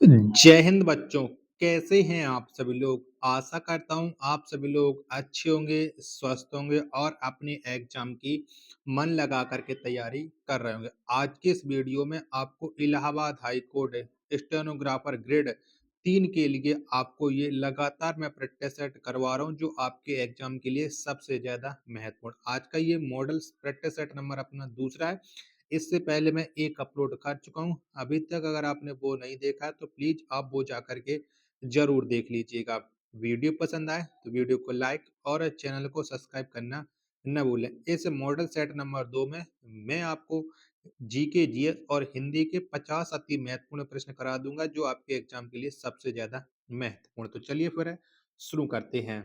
जय हिंद बच्चों, कैसे हैं आप सभी लोग? आशा करता हूँ आप सभी लोग अच्छे होंगे, स्वस्थ होंगे और अपने एग्जाम की मन लगा कर के तैयारी कर रहे होंगे। आज के इस वीडियो में आपको Allahabad high court stenographer grade 3 के लिए आपको ये लगातार मैं प्रैक्टिस सेट करवा रहा हूँ जो आपके एग्जाम के लिए सबसे ज़्यादा महत्वपूर्ण। आज का ये मॉडल प्रैक्टिस सेट नंबर अपना दूसरा है। इससे पहले मैं एक अपलोड कर चुका हूँ। अभी तक अगर आपने वो नहीं देखा है तो प्लीज आप वो जा करके जरूर देख लीजिएगा। वीडियो पसंद आए तो वीडियो को लाइक और चैनल को सब्सक्राइब करना न भूलें। इस मॉडल सेट नंबर 2 में मैं आपको जीके जीएस और हिंदी के 50 अति महत्वपूर्ण प्रश्न करा दूंगा जो आपके एग्जाम के लिए सबसे ज्यादा महत्वपूर्ण। तो चलिए फिर शुरू करते हैं।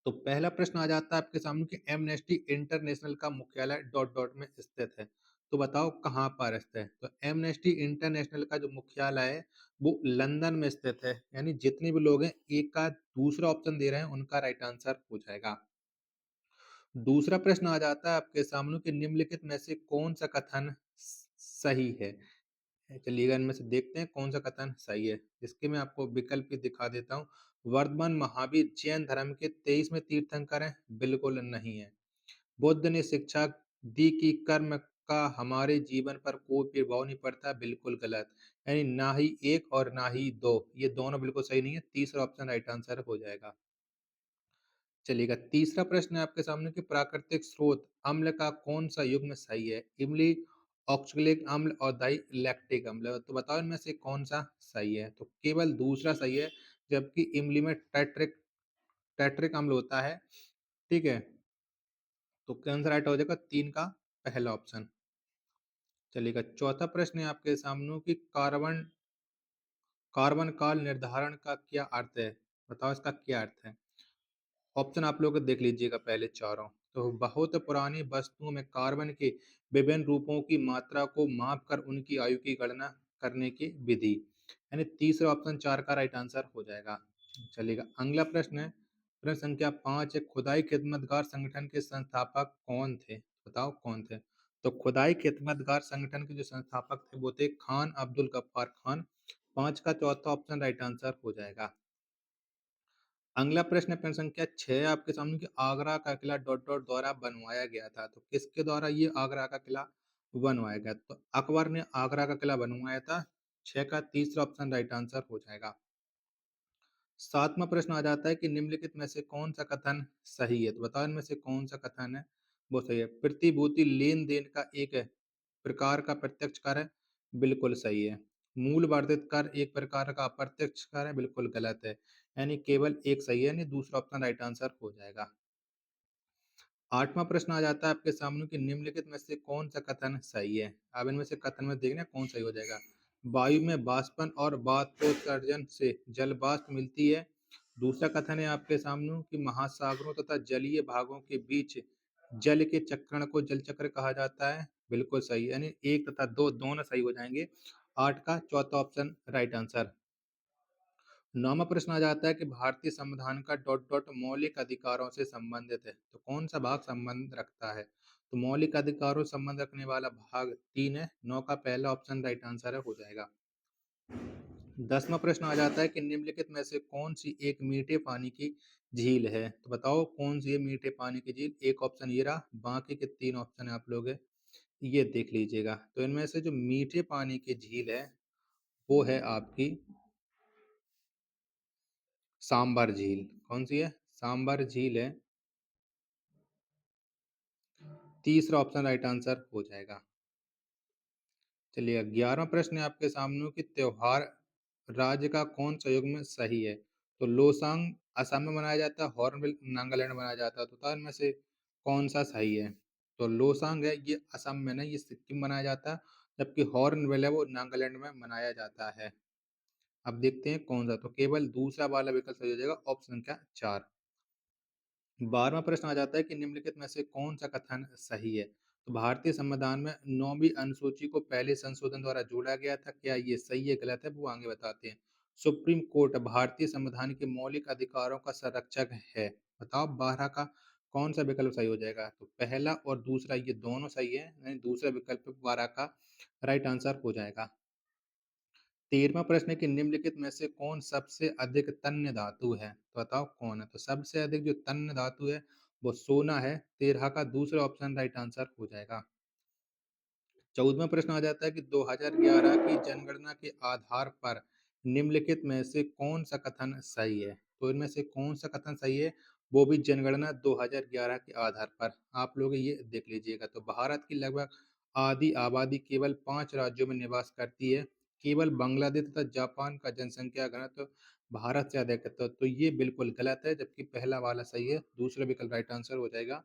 तो पहला प्रश्न आ जाता है आपके सामने कि एमनेस्टी इंटरनेशनल का मुख्यालय डॉट डॉट में स्थित है। तो बताओ कहाँ पर स्थित है? तो एमनेस्टी इंटरनेशनल का जो मुख्यालय है वो लंदन में स्थित है। यानी जितने भी लोग हैं एक का दूसरा ऑप्शन दे रहे हैं उनका राइट आंसर हो जाएगा। दूसरा प्रश्न आ जाता है आपके सामने कि निम्नलिखित में से कौन सा कथन सही है? चलिएगा इनमें से देखते हैं कौन सा कथन सही है। इसके मैं आपको विकल्प भी दिखा देता हूँ। वर्धमान महावीर जैन धर्म के 23वें तीर्थंकर हैं? बिल्कुल नहीं है। बुद्ध ने शिक्षा दी कि कर्म का हमारे जीवन पर कोई प्रभाव नहीं पड़ता? बिल्कुल गलत। यानी ना ही एक और ना ही दो, ये दोनों बिल्कुल सही नहीं है। तीसरा ऑप्शन राइट आंसर हो जाएगा। चलिएगा तीसरा प्रश्न है आपके सामने कि प्राकृतिक स्रोत अम्ल का कौन सा युग्म सही है? इमली, ऑक्सैलिक अम्ल और डाई लैक्टिक अम्ल। तो बताओ इनमें से कौन सा सही है? तो केवल दूसरा सही है, जबकि इमली में टैट्रिक टैट्रिक अम्ल होता है। ठीक है, तो आंसर राइट हो जाएगा 3 का पहला ऑप्शन। चलिएगा चौथा प्रश्न है आपके सामने कि कार्बन कार्बन काल निर्धारण का क्या अर्थ है? बताओ इसका क्या अर्थ है? ऑप्शन आप लोग देख लीजिएगा पहले चारों। तो बहुत पुरानी वस्तुओं में कार्बन के विभिन्न रूपों की मात्रा को माप कर उनकी आयु की गणना करने की विधि। यानी तीसरा ऑप्शन 4 का राइट आंसर हो जाएगा। चलिएगा अगला प्रश्न है, प्रश्न संख्या 5 है, खुदाई खिदमतगार संगठन के संस्थापक कौन थे? बताओ कौन थे? तो खुदाई खिदमतगार संगठन के जो संस्थापक थे वो थे खान अब्दुल गफ्फार खान। 5 का चौथा ऑप्शन राइट आंसर हो जाएगा। अगला प्रश्न है प्रश्न संख्या 6 आपके सामने कि आगरा का किला डॉट डॉट द्वारा बनवाया गया था। तो किसके द्वारा ये आगरा का किला बनवाया गया? तो अकबर ने आगरा का किला बनवाया था। 6 का तीसरा ऑप्शन राइट आंसर हो जाएगा। सातवां प्रश्न आ जाता है कि निम्नलिखित में से कौन सा कथन सही है? तो बताओ इनमें से कौन सा कथन है वो सही है? प्रतिभूति लेन देन का एक प्रकार का प्रत्यक्ष कर है? बिल्कुल सही है। मूल वर्धित कर एक प्रकार का अप्रत्यक्ष कर है? बिल्कुल गलत है। यानी केवल एक सही है, यानी दूसरा ऑप्शन राइट आंसर हो जाएगा। आठवां प्रश्न आ जाता है आपके सामने कि निम्नलिखित में से कौन सा कथन सही है? अब इनमें से कथन में देखना कौन सही हो जाएगा। वायु में बाष्पन और वाष्पोत्सर्जन से जल वाष्प मिलती है। दूसरा कथन है आपके सामने कि महासागरों तथा जलीय भागों के बीच जल के चक्रण को जल चक्र कहा जाता है। बिल्कुल सही, यानी एक तथा दो दोनों सही हो जाएंगे। 8 का चौथा ऑप्शन राइट आंसर। नौवां प्रश्न आ जाता है कि भारतीय संविधान का डॉट डॉट मौलिक अधिकारों से संबंधित है। तो कौन सा भाग संबंध रखता है? तो मौलिक अधिकारों से संबंध रखने वाला भाग 3 है। 9 का पहला ऑप्शन राइट आंसर है हो जाएगा। 10वां प्रश्न आ जाता है कि निम्नलिखित में से कौन सी एक मीठे पानी की झील है? तो बताओ कौन सी है मीठे पानी की झील? एक ऑप्शन ये रहा, बाकी के 3 ऑप्शन है आप लोग ये देख लीजिएगा। तो इनमें से जो मीठे पानी की झील है वो है आपकी सांबर झील। कौन सी है? सांबर झील है। तीसरा ऑप्शन राइट आंसर हो जाएगा। चलिए 11वां प्रश्न है आपके सामने कि त्योहार राज्य का कौन सा युग्म सही है? तो लोसांग असम में मनाया जाता है, हॉर्नबिल नागालैंड में मनाया जाता है। तो बताओ इनमें से कौन सा सही है? तो लोसांग है ये असम में नहीं, ये सिक्किम में मनाया जाता है, जबकि हॉर्नबिल है वो नागालैंड में मनाया जाता है। अब देखते हैं कौन सा। तो केवल दूसरा वाला विकल्प सही हो जाएगा, ऑप्शन संख्या 4। 12वां प्रश्न आ जाता है कि निम्नलिखित में से कौन सा कथन सही है? तो भारतीय संविधान में 9वीं अनुसूची को पहले संशोधन द्वारा जोड़ा गया था। क्या ये सही है गलत है वो आगे बताते हैं। सुप्रीम कोर्ट भारतीय संविधान के मौलिक अधिकारों का संरक्षक है। बताओ 12 का कौन सा विकल्प सही हो जाएगा? तो पहला और दूसरा ये दोनों सही है, यानी दूसरा विकल्प 12 का राइट आंसर हो जाएगा। 13वां प्रश्न है कि निम्नलिखित में से कौन सबसे अधिक तन्य धातु है? तो बताओ कौन है? तो सबसे अधिक जो तन्य धातु है, वो सोना है। 13 का दूसरा ऑप्शन राइट आंसर हो जाएगा। 14वां प्रश्न आ जाता है कि 2011 की जनगणना के आधार पर निम्नलिखित में से कौन-सा कथन सही है? तो इनमें से कौन-सा कथन सही है? वो भी जनगणना 2011 के आधार पर। आप लोग ये देख लीजिएगा। तो भारत की लगभग आधी आबादी केवल 5 राज्यों में निवास करती है। केवल बांग्लादेश तथा जापान का जनसंख्या घनत्व भारत से अधिक है। तो ये बिल्कुल गलत है, जबकि पहला वाला सही है। दूसरा विकल्प राइट आंसर हो जाएगा।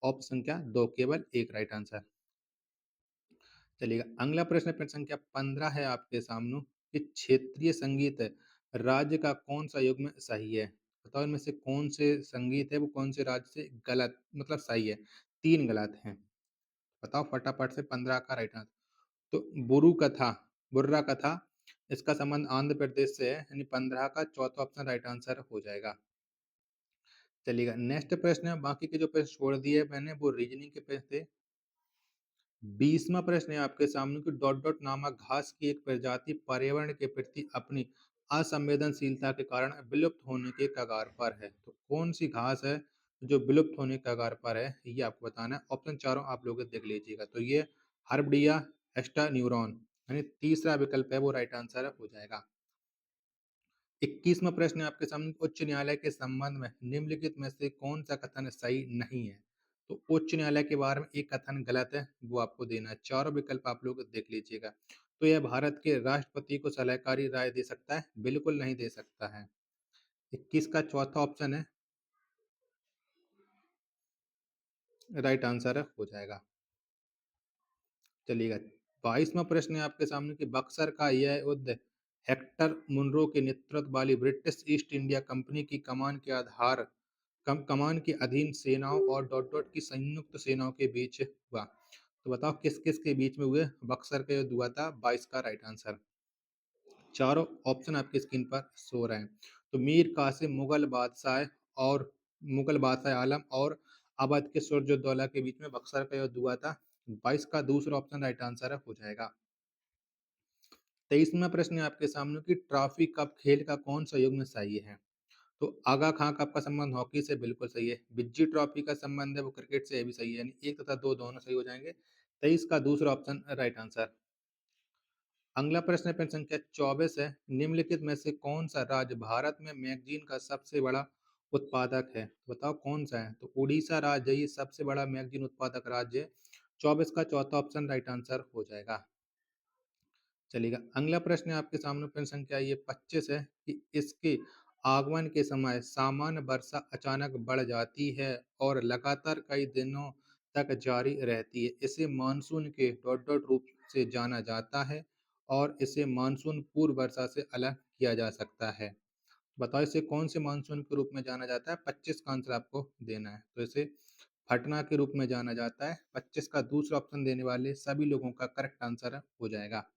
ऑप्शन संख्या 2 केवल 1 राइट आंसर। चलिएगा, अगला प्रश्न प्रश्न संख्या 15 है आपके सामने कि क्षेत्रीय संगीत राज्य का कौन सा युग्म सही है? बताओ इनमें से कौन से संगीत है वो कौन से राज्य से गलत मतलब सही है? 3 गलत हैं। बताओ फटाफट से 15 का राइट आंसर। तो बुर्रा कथा इसका संबंध आंध्र प्रदेश से है, यानी 15 का चौथा ऑप्शन राइट आंसर हो जाएगा। चलिएगा, नेक्स्ट प्रश्न है। बाकी के जो प्रश्न छोड़ दिए मैंने वो रीजनिंग के प्रश्न थे। 20वां प्रश्न है आपके सामने कि डॉट डॉट नामक घास की एक प्रजाति पर्यावरण के प्रति अपनी असंवेदनशीलता के कारण विलुप्त होने के कगार पर है। तो कौन सी घास है जो विलुप्त होने के कगार पर है, ये आपको बताना है। ऑप्शन चारों आप लोग देख लीजिएगा। तो ये हर्बडिया एस्टा न्यूरॉन, यानी तीसरा विकल्प है वो राइट आंसर हो जाएगा। 21वां प्रश्न है आपके सामने, उच्च न्यायालय के संबंध में निम्नलिखित में से कौन सा कथन सही नहीं है? तो उच्च न्यायालय के बारे में एक कथन गलत है, वो आपको देना है। चारों विकल्प आप लोग देख लीजिएगा। तो यह भारत के राष्ट्रपति को सलाहकारी राय दे सकता है? बिल्कुल नहीं दे सकता है। 21 का चौथा ऑप्शन है राइट आंसर हो जाएगा। चलिएगा, 22वां प्रश्न है आपके सामने कि बक्सर का यह युद्ध हेक्टर मुनरो के नेतृत्व वाली ब्रिटिश ईस्ट इंडिया कंपनी की कमान के अधीन सेनाओं और डॉट डॉट की संयुक्त सेनाओं के बीच हुआ। तो बताओ किस किस के बीच में हुए बक्सर का युद्ध हुआ था? 22 का राइट आंसर। चारों ऑप्शन आपकी स्क्रीन पर शो रहे हैं। तो मीर कासिम मुगल बादशाह आलम और अवध के सुरजउद्दौला के बीच में बक्सर का युद्ध हुआ था। 22 का दूसरा ऑप्शन राइट आंसर हो जाएगा। 23वां प्रश्न है आपके सामने कि ट्रॉफी कप खेल का कौन सा युग्म सही है? तो आगा खां कप का संबंध हॉकी से बिल्कुल सही है। बिज्जी ट्रॉफी का संबंध है वो क्रिकेट से, ये भी सही है, यानी 1 तथा 2 दोनों सही हो जाएंगे। 23 का दूसरा ऑप्शन राइट आंसर। अगला प्रश्न है प्रश्न संख्या 24 है। निम्नलिखित में से कौन सा राज्य भारत में मैगजीन का सबसे बड़ा उत्पादक है? तो बताओ कौन सा है? तो उड़ीसा राज्य ये सबसे बड़ा मैगजीन उत्पादक राज्य है। 24 का चौथा ऑप्शन राइट आंसर हो जाएगा। चलिएगा, अगला प्रश्न है आपके सामने प्रश्न संख्या ये 25 है कि इसके आगमन के समय सामान्य वर्षा अचानक बढ़ जाती है और लगातार कई दिनों तक जारी रहती है। इसे मानसून के डॉट डॉट रूप से जाना जाता है और इसे मानसून पूर्व वर्षा से अलग किया जा सकता है। बताओ इसे कौन से मानसून के रूप में जाना जाता है? 25 का आंसर आपको देना है। तो इसे फटना के रूप में जाना जाता है। 25 का दूसरा ऑप्शन देने वाले सभी लोगों का करेक्ट आंसर हो जाएगा।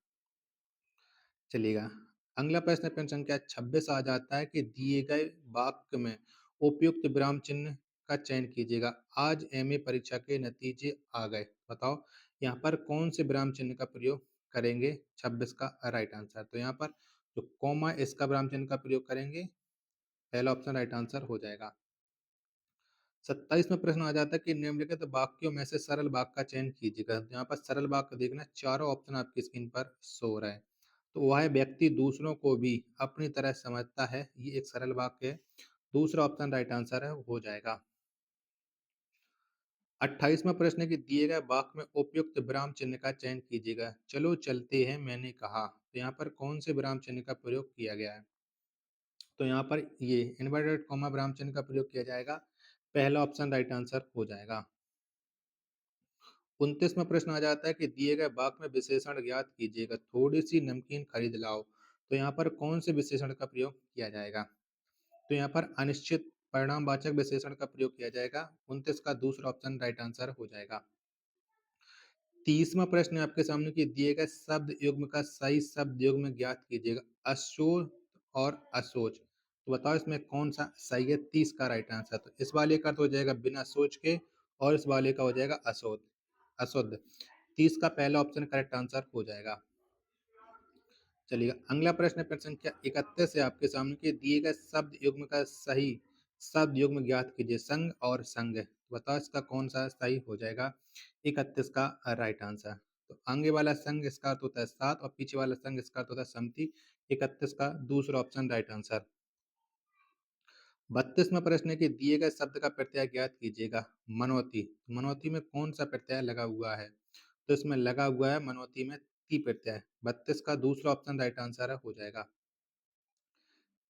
चलिएगा, अगला प्रश्न प्रश्न संख्या 26 आ जाता है कि दिए गए वाक्य में उपयुक्त विराम चिन्ह का चयन कीजिएगा। आज एमए परीक्षा के नतीजे आ गए। बताओ यहाँ पर कौन से विराम चिन्ह का प्रयोग करेंगे? 26 का राइट आंसर। तो यहाँ पर जो कॉमा इसका विराम चिन्ह का प्रयोग करेंगे। पहला ऑप्शन राइट आंसर हो जाएगा। 27वां प्रश्न आ जाता है कि निम्नलिखित वाक्यों में से सरल वाक्य का चयन कीजिएगा। तो यहाँ पर सरल वाक्य देखना, चारों ऑप्शन आपकी स्क्रीन पर शो रहा है। तो वह व्यक्ति दूसरों को भी अपनी तरह समझता है, ये एक सरल वाक्य है। दूसरा ऑप्शन राइट आंसर है हो जाएगा। 28वां प्रश्न है कि दिए गए वाक्य में उपयुक्त विराम चिन्ह का चयन कीजिएगा। चलो चलते हैं मैंने कहा। तो यहाँ पर कौन से विराम चिन्ह का प्रयोग किया गया है? तो यहाँ पर ये इन्वर्टेड कॉमा विराम चिन्ह का प्रयोग किया जाएगा। पहला ऑप्शन राइट आंसर हो जाएगा। 29वां प्रश्न आ जाता है कि दिए गए वाक्य में विशेषण ज्ञात कीजिएगा। थोड़ी सी नमकीन खरीद लाओ। तो यहाँ पर कौन से विशेषण का प्रयोग किया जाएगा? तो यहाँ पर अनिश्चित परिणामवाचक विशेषण का प्रयोग किया जाएगा। 29 का दूसरा ऑप्शन राइट आंसर हो जाएगा। 30वां प्रश्न है आपके सामने कि दिए गए शब्द युग्म का सही शब्द युग्म ज्ञात कीजिएगा। अशोच और असोच। तो बताओ इसमें कौन सा सही है? 30 का राइट आंसर। तो इस वाले का तो हो जाएगा बिना सोच के, और इस वाले का हो जाएगा अशुद्ध। 30 का पहला ऑप्शन करेक्ट आंसर हो जाएगा। चलिए अगला प्रश्न है प्रश्न संख्या 31 है आपके सामने कि दिए गए शब्द युग्म का सही शब्द युग्म ज्ञात कीजिए संग और संग बताओ इसका कौन सा सही हो जाएगा 31 का राइट आंसर। तो आगे वाला संग इसका अर्थ होता है साथ और पीछे वाला संग इसका अर्थ होता है समति 31 का दूसरा ऑप्शन राइट आंसर। 32वां प्रश्न है कि दिए गए शब्द का प्रत्यय ज्ञात कीजिएगा मनोती। मनोती में कौन सा प्रत्यय लगा हुआ है तो इसमें लगा हुआ है मनोती में ती प्रत्यय 32 का दूसरा ऑप्शन राइट आंसर हो जाएगा।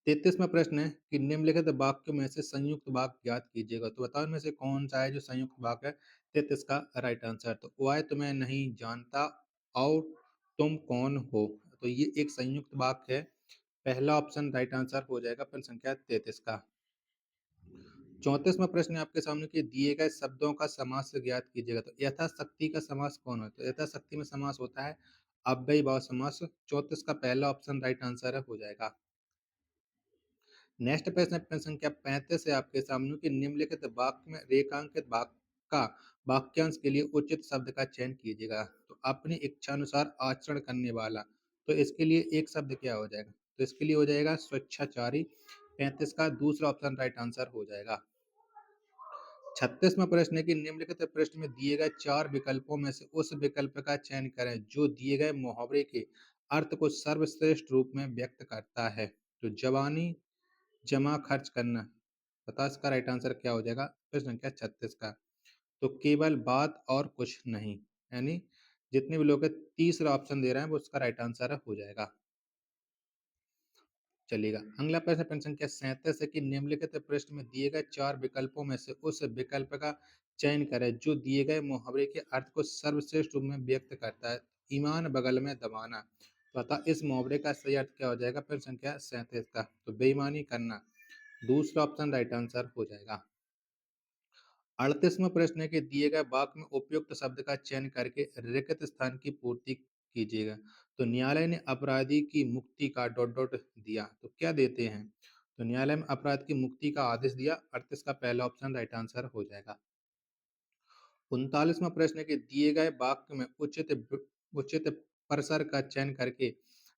33वां प्रश्न है कि निम्नलिखित वाक्यों में से संयुक्त वाक्य ज्ञात कीजिएगा तो बताओ इनमें से कौन सा है जो संयुक्त वाक्य है 33 का राइट आंसर। तो वह तुम्हें नहीं जानता और तुम कौन हो तो ये एक संयुक्त वाक्य है पहला ऑप्शन राइट आंसर हो जाएगा प्रश्न संख्या 33 का। 34वां प्रश्न है आपके सामने कि दिए गए शब्दों का समास ज्ञात कीजिएगा तो यथाशक्ति का समास कौन होता है। यथाशक्ति में समास होता है अव्ययी भाव समास 34 का पहला ऑप्शन राइट आंसर हो जाएगा। नेक्स्ट प्रश्न है प्रश्न संख्या 35 है आपके सामने कि निम्नलिखित वाक्य में रेखांकित भाग का वाक्यांश के लिए उचित शब्द का चयन कीजिएगा तो अपनी इच्छानुसार आचरण करने वाला तो इसके लिए एक शब्द क्या हो जाएगा तो इसके लिए हो जाएगा स्वेच्छाचारी 35 का दूसरा ऑप्शन राइट आंसर हो जाएगा। 36वां प्रश्न है कि निम्नलिखित प्रश्न में दिए गए चार विकल्पों में से उस विकल्प का चयन करें जो दिए गए मुहावरे के अर्थ को सर्वश्रेष्ठ रूप में व्यक्त करता है। तो जवानी जमा खर्च करना बता इसका राइट आंसर क्या हो जाएगा प्रश्न संख्या 36 का। तो केवल बात और कुछ नहीं यानी जितने भी लोग हैं, तीसरा ऑप्शन दे रहे हैं वो उसका राइट आंसर हो जाएगा। चलेगा अगला प्रश्न प्रश्न संख्या 37 है कि निम्नलिखित प्रश्न में दिए गए चार विकल्पों में से उस विकल्प का चयन करें जो दिए गए मुहावरे के अर्थ को सर्वश्रेष्ठ रूप में व्यक्त करता है। ईमान बगल में दबाना तो अतः इस मुहावरे का सही अर्थ क्या हो जाएगा प्रश्न संख्या 37 का। तो बेईमानी करना दूसरा ऑप्शन राइट आंसर हो जाएगा। 38वां प्रश्न है कि दिए गए वाक्य में उपयुक्त शब्द का चयन करके रिक्त स्थान की पूर्ति कीजिएगा। तो न्यायालय ने अपराधी की मुक्ति का डॉट डॉट दिया तो क्या देते हैं तो न्यायालय में अपराध की मुक्ति का आदेश दिया 38 का पहला ऑप्शन राइट आंसर हो जाएगा। 39वां प्रश्न है कि दिए गए वाक्य में उचित परसर का चयन करके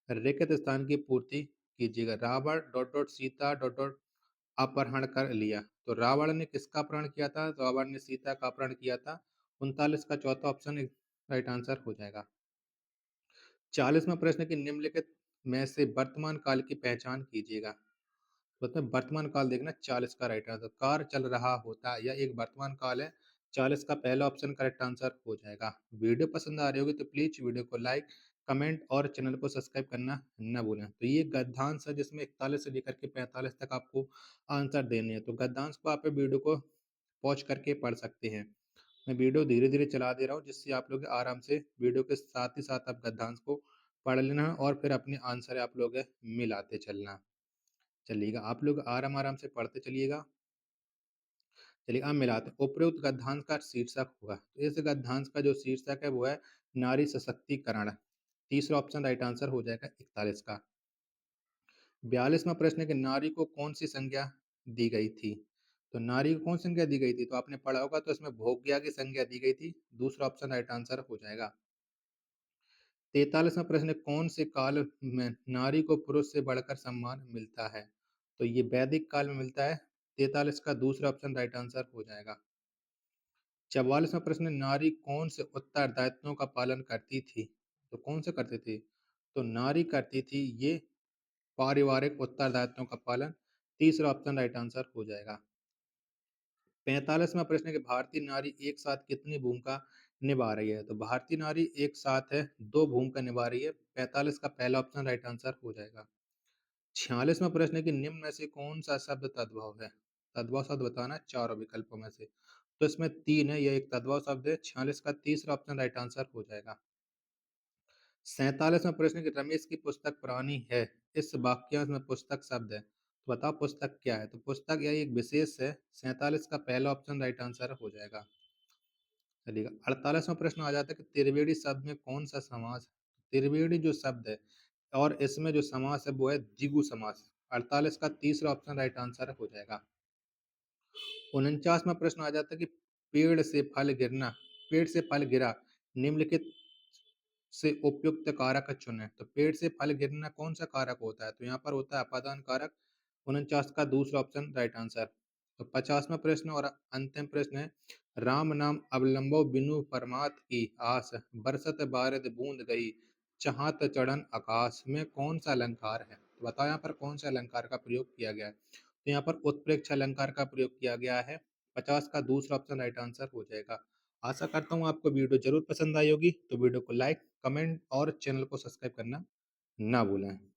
रिक्त स्थान की पूर्ति कीजिएगा। Ravan dot dot Sita dot dot अपहरण कर लिया तो रावण ने किसका अपहरण किया था तो रावण ने सीता का अपहरण किया था 39 का चौथा ऑप्शन राइट आंसर हो जाएगा। 40वां प्रश्न की निम्नलिखित में से वर्तमान काल की पहचान कीजिएगा। मतलब वर्तमान काल देखना 40 का राइट आंसर कार चल रहा होता यह एक वर्तमान काल है 40 का पहला ऑप्शन करेक्ट आंसर हो जाएगा। वीडियो पसंद आ रही होगी तो प्लीज वीडियो को लाइक कमेंट और चैनल को सब्सक्राइब करना न भूलें। तो ये गद्यांश है जिसमें 41 से लेकर के 45 तक आपको आंसर देने हैं तो गद्यांश को आप वीडियो को पॉज करके पढ़ सकते हैं। मैं वीडियो धीरे धीरे चला दे रहा हूँ जिससे आप लोग आराम से वीडियो के साथ ही साथ आप गद्यांश को पढ़ लेना है और फिर अपने आंसर आप लोग मिलाते चलना। चलिएगा आप लोग आराम आराम से पढ़ते चलिएगा। चलिए अब मिलाते हैं उपरोक्त गद्यांश का शीर्षक होगा तो इस गद्यांश का जो शीर्षक है वो है नारी सशक्तिकरण। तीसरा ऑप्शन राइट आंसर हो जाएगा 41 का। 42वां प्रश्न है कि नारी को कौन सी संज्ञा दी गई थी तो नारी को कौन सी संज्ञा दी गई थी तो आपने पढ़ा होगा तो इसमें भोग्या की संज्ञा दी गई थी दूसरा ऑप्शन राइट आंसर हो जाएगा। 43वां प्रश्न है, कौन से काल में नारी को पुरुष से बढ़कर सम्मान मिलता है तो ये वैदिक काल में मिलता है 43 का दूसरा ऑप्शन राइट आंसर हो जाएगा। 44वां प्रश्न है, नारी कौन से उत्तरदायित्वों का पालन करती थी तो कौन से करती थी तो नारी करती थी ये पारिवारिक उत्तरदायित्वों का पालन तीसरा ऑप्शन राइट आंसर हो जाएगा। 45वां प्रश्न है कि भारतीय नारी एक साथ कितनी भूमिका निभा रही है तो भारतीय नारी एक साथ है दो भूमिका निभा रही है 45 का पहला ऑप्शन राइट आंसर हो जाएगा। 46वां प्रश्न है कि निम्न में से कौन सा शब्द तद्भव है तद्भव शब्द बताना है चारों विकल्पों में से तो इसमें तीन है यह एक तद्भव शब्द है 46 का तीसरा ऑप्शन राइट आंसर हो जाएगा। 47वां प्रश्न है कि रमेश की पुस्तक पुरानी है इस वाक्यांश में पुस्तक शब्द है तो बताओ पुस्तक क्या है तो पुस्तक यह एक विशेष है 47 का पहला ऑप्शन राइट आंसर हो जाएगा। चलिएगा 48वां प्रश्न आ जाता है कि त्रिवेणी शब्द में कौन सा समास है त्रिवेणी जो शब्द है और इसमें जो समास है वो है द्विगु समास 48 का तीसरा ऑप्शन राइट आंसर हो जाएगा। 49वां प्रश्न आ जाता है कि पेड़ से फल गिरना पेड़ से फल गिरा निम्नलिखित से उपयुक्त कारक चुनें। तो पेड़ से फल गिरना कौन-सा कारक होता है? तो यहाँ पर होता है अपादान कारक। 49 का दूसरा ऑप्शन राइट आंसर। तो 50वां प्रश्न और अंतिम प्रश्न है, राम नाम अवलंबो बिनु परमात की आस, बरसत बारिद बूंद गई, चाहत चढ़न आकाश में कौन-सा अलंकार है? तो बताओ यहाँ पर कौन-से अलंकार का प्रयोग किया गया है? तो यहाँ पर उत्प्रेक्ष अलंकार का प्रयोग किया गया है। 50 का दूसरा ऑप्शन राइट आंसर हो जाएगा। आशा करता हूँ आपको वीडियो ज़रूर पसंद आई होगी, तो वीडियो को लाइक, कमेंट और चैनल को सब्सक्राइब करना ना भूलें।